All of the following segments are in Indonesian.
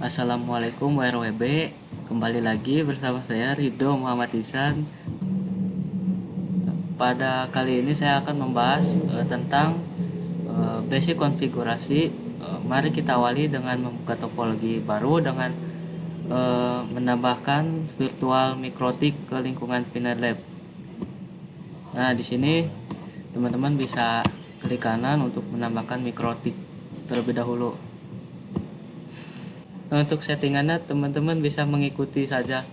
Assalamualaikum WRWB. Kembali lagi bersama saya Ridho Muhammad Ihsan. Pada kali ini saya akan membahas tentang basic konfigurasi. Mari kita awali dengan membuka topologi baru dengan menambahkan virtual mikrotik ke lingkungan PinNetLab. Nah, di sini teman-teman bisa klik kanan untuk menambahkan mikrotik terlebih dahulu. Nah, untuk settingannya teman-teman bisa mengikuti saja.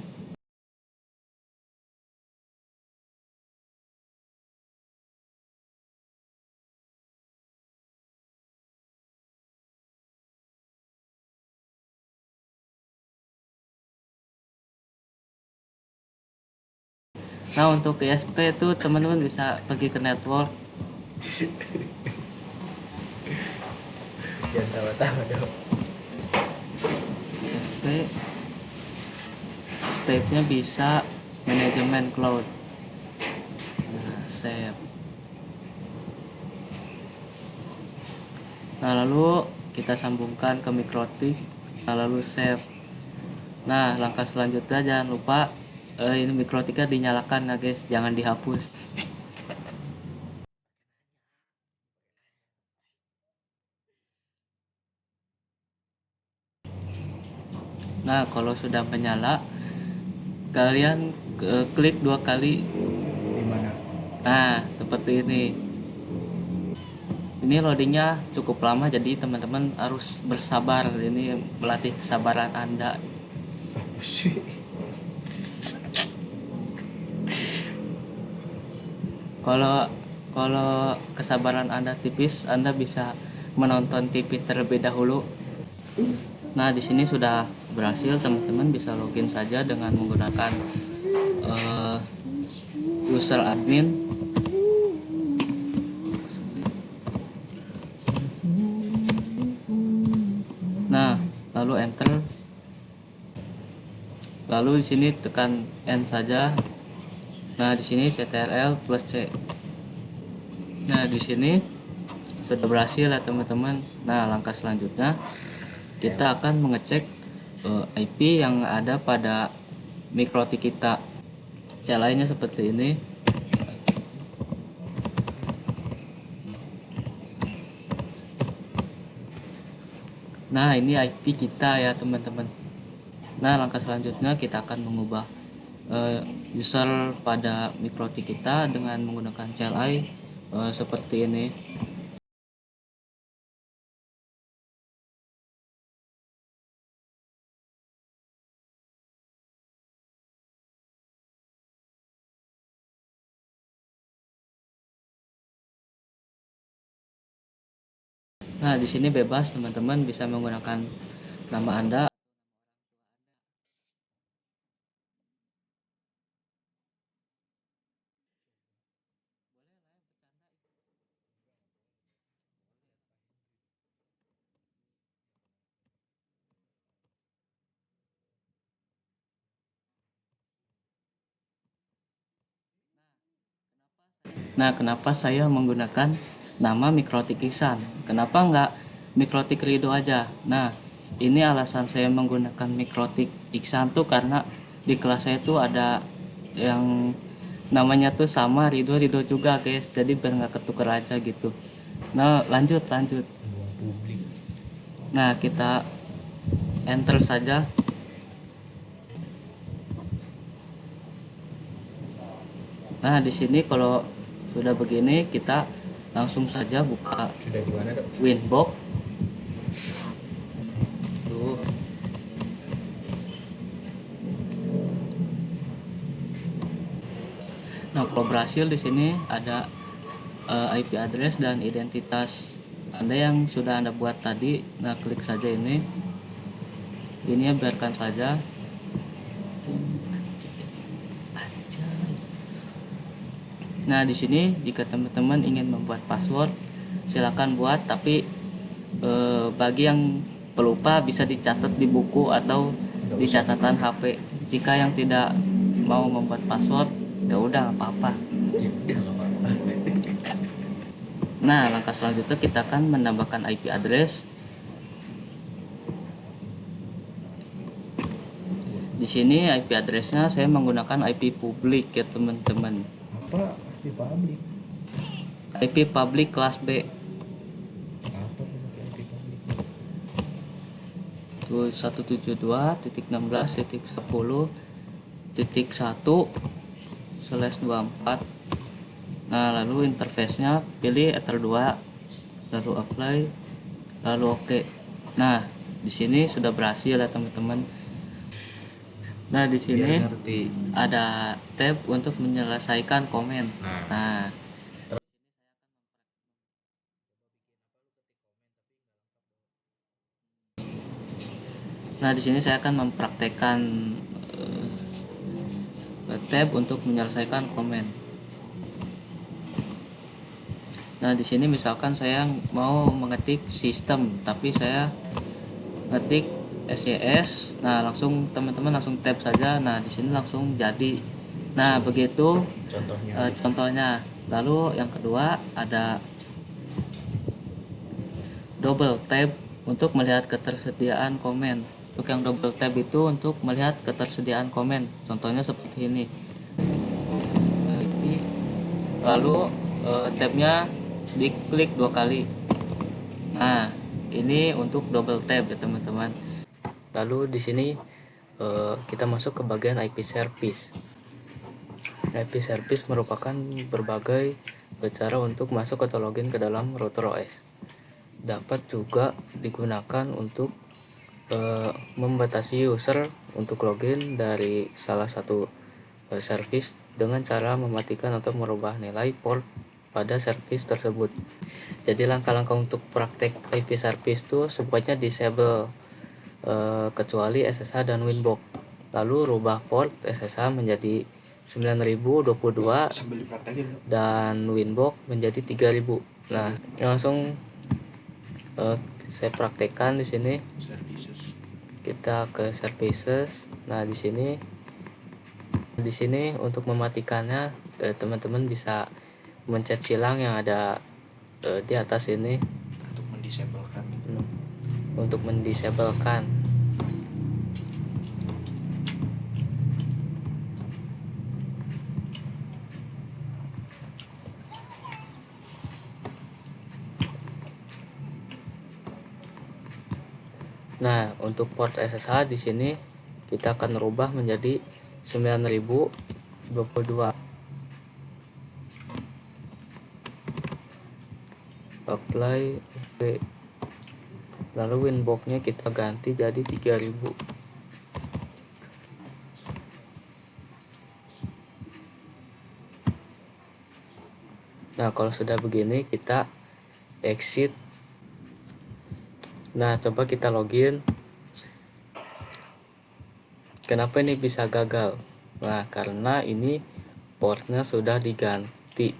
Nah, untuk ISP itu teman-teman bisa pergi ke network. Jangan tawa-tawa dong. ISP type-nya bisa manajemen cloud. Nah, save. Nah, lalu kita sambungkan ke mikrotik. Nah, lalu save. Nah, langkah selanjutnya jangan lupa ini mikrotiknya dinyalakan ya guys, jangan dihapus. Nah, kalau sudah menyala, kalian klik 2 kali. Di mana? Nah, seperti ini. Ini loadingnya cukup lama, jadi teman-teman harus bersabar. Ini melatih kesabaran Anda. Kalau kalau kesabaran Anda tipis, Anda bisa menonton TV terlebih dahulu. Nah, di sini sudah berhasil, teman-teman bisa login saja dengan menggunakan uh, user admin. Nah, lalu enter. Lalu di sini tekan N saja. Nah, di sini CTRL plus C. Nah, di sini sudah berhasil ya teman-teman. Nah, langkah selanjutnya kita akan mengecek IP yang ada pada mikrotik kita. CLI-nya seperti ini. Nah, ini IP kita ya teman-teman. Nah, langkah selanjutnya kita akan mengubah user pada mikrotik kita dengan menggunakan CLI seperti ini. Nah, di sini bebas teman-teman bisa menggunakan nama Anda. Nah, kenapa saya menggunakan nama Mikrotik Ihsan? Kenapa nggak Mikrotik Ridho aja? Nah, ini alasan saya menggunakan Mikrotik Ihsan tuh karena di kelas saya tuh ada yang namanya tuh sama Ridho Ridho juga guys. Jadi biar nggak ketuker aja gitu. Nah, lanjut. Nah, kita enter saja. Nah, di sini kalau sudah begini kita langsung saja buka Sudah di mana, Dok? Winbox. Tuh. Nah, kalau berhasil di sini ada IP address dan identitas Anda yang sudah Anda buat tadi. Nah, klik saja ini. Ini ya biarkan saja. Nah, di sini jika teman-teman ingin membuat password, silakan buat, tapi bagi yang pelupa bisa dicatat di buku atau di catatan HP. Jika yang tidak mau membuat password, ya udah nggak apa-apa. Nah, langkah selanjutnya kita akan menambahkan IP address. Di sini IP address-nya saya menggunakan IP publik ya teman-teman. Apa di publik? IP publik kelas B. Apa itu publik? Itu 172.16.10.1/24. Nah, lalu interface-nya pilih Ether 2, lalu apply, lalu oke. Nah, di sini sudah berhasil ya teman-teman. Nah, di sini Biar ngerti. ada tab untuk menyelesaikan komen. Nah, di sini saya akan mempraktekkan tab untuk menyelesaikan komen. Nah, di sini misalkan saya mau mengetik sistem, tapi saya ngetik SYS. Nah, langsung teman-teman langsung tab saja. Nah, di sini langsung jadi. Nah, begitu Contohnya. contohnya. Lalu yang kedua ada double tab untuk melihat ketersediaan komen. Untuk yang double tab itu untuk melihat ketersediaan komen. Contohnya seperti ini. Lalu tabnya diklik 2 kali. Nah, ini untuk double tab ya teman-teman. Lalu di sini kita masuk ke bagian IP service. IP service merupakan berbagai cara untuk masuk atau login ke dalam router OS. Dapat juga digunakan untuk membatasi user untuk login dari salah satu service dengan cara mematikan atau merubah nilai port pada service tersebut. Jadi langkah-langkah untuk praktek IP service itu sebaiknya disable kecuali SSH dan Winbox. Lalu rubah port SSH menjadi 9022 Sambil dipraktekin. dan Winbox menjadi 3000. Nah, langsung saya praktekkan di sini. Services. Kita ke services. Nah, di sini untuk mematikannya teman-teman bisa mencet silang yang ada di atas ini Untuk mendisablekan. untuk mendisablekan. Nah, untuk port SSH di sini kita akan rubah menjadi 9022. Apply oke. Lalu Winbox-nya kita ganti jadi 3000. Nah, kalau sudah begini kita exit. Nah, coba kita login. Kenapa ini bisa gagal? Nah, karena ini portnya sudah diganti.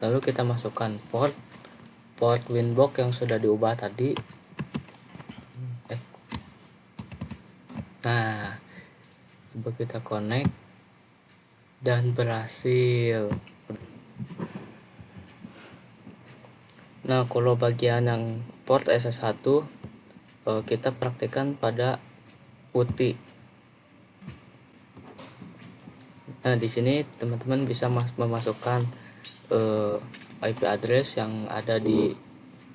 Lalu kita masukkan port Winbox yang sudah diubah tadi. Nah, coba kita connect dan berhasil. Nah, kalau bagian yang port SS1 kita praktekkan pada putih. Nah, di sini teman-teman bisa memasukkan IP address yang ada di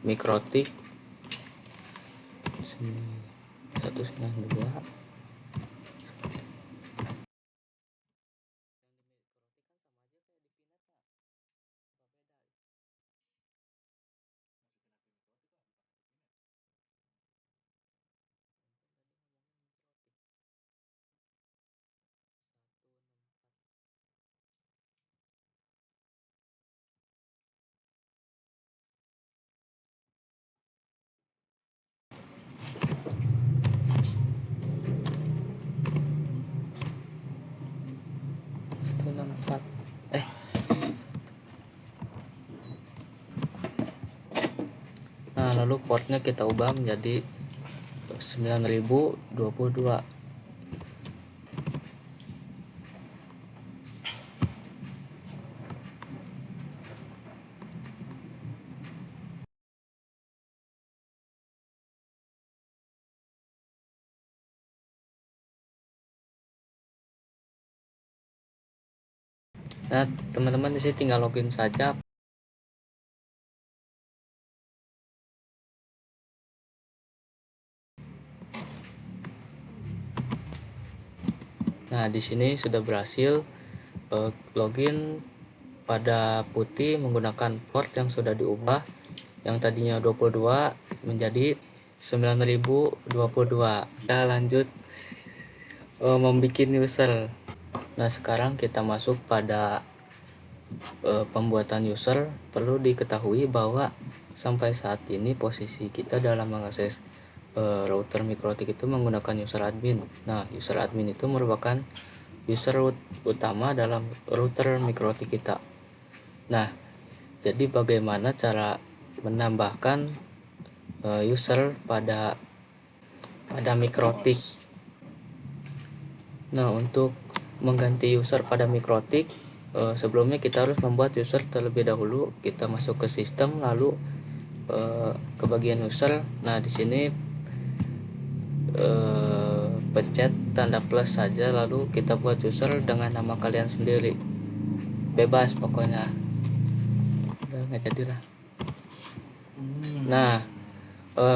Mikrotik 192. Nah, lalu portnya kita ubah menjadi 9022. Nah, teman-teman di sini tinggal login saja. Nah, di sini sudah berhasil login pada putih menggunakan port yang sudah diubah, yang tadinya 22 menjadi 9022. Kita lanjut membuat user. Nah, sekarang kita masuk pada pembuatan user. Perlu diketahui bahwa sampai saat ini posisi kita dalam mengakses router mikrotik itu menggunakan user admin. Nah, user admin itu merupakan user utama dalam router mikrotik kita. Nah, jadi bagaimana cara menambahkan user pada mikrotik? Nah, untuk mengganti user pada mikrotik, sebelumnya kita harus membuat user terlebih dahulu. Kita masuk ke sistem, lalu ke bagian user. Nah, di sini pencet tanda plus saja, lalu kita buat user dengan nama kalian sendiri, bebas pokoknya. Udah nggak jadilah. Nah,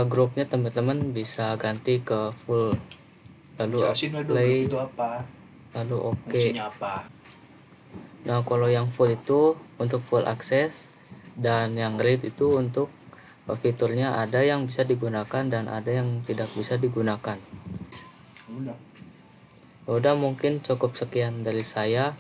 grupnya teman-teman bisa ganti ke full, lalu Jelasin dulu play, itu apa, lalu oke. fungsinya apa. Nah, kalau yang full itu untuk full akses, dan yang read itu untuk fiturnya ada yang bisa digunakan dan ada yang tidak bisa digunakan. Udah, mungkin cukup sekian dari saya.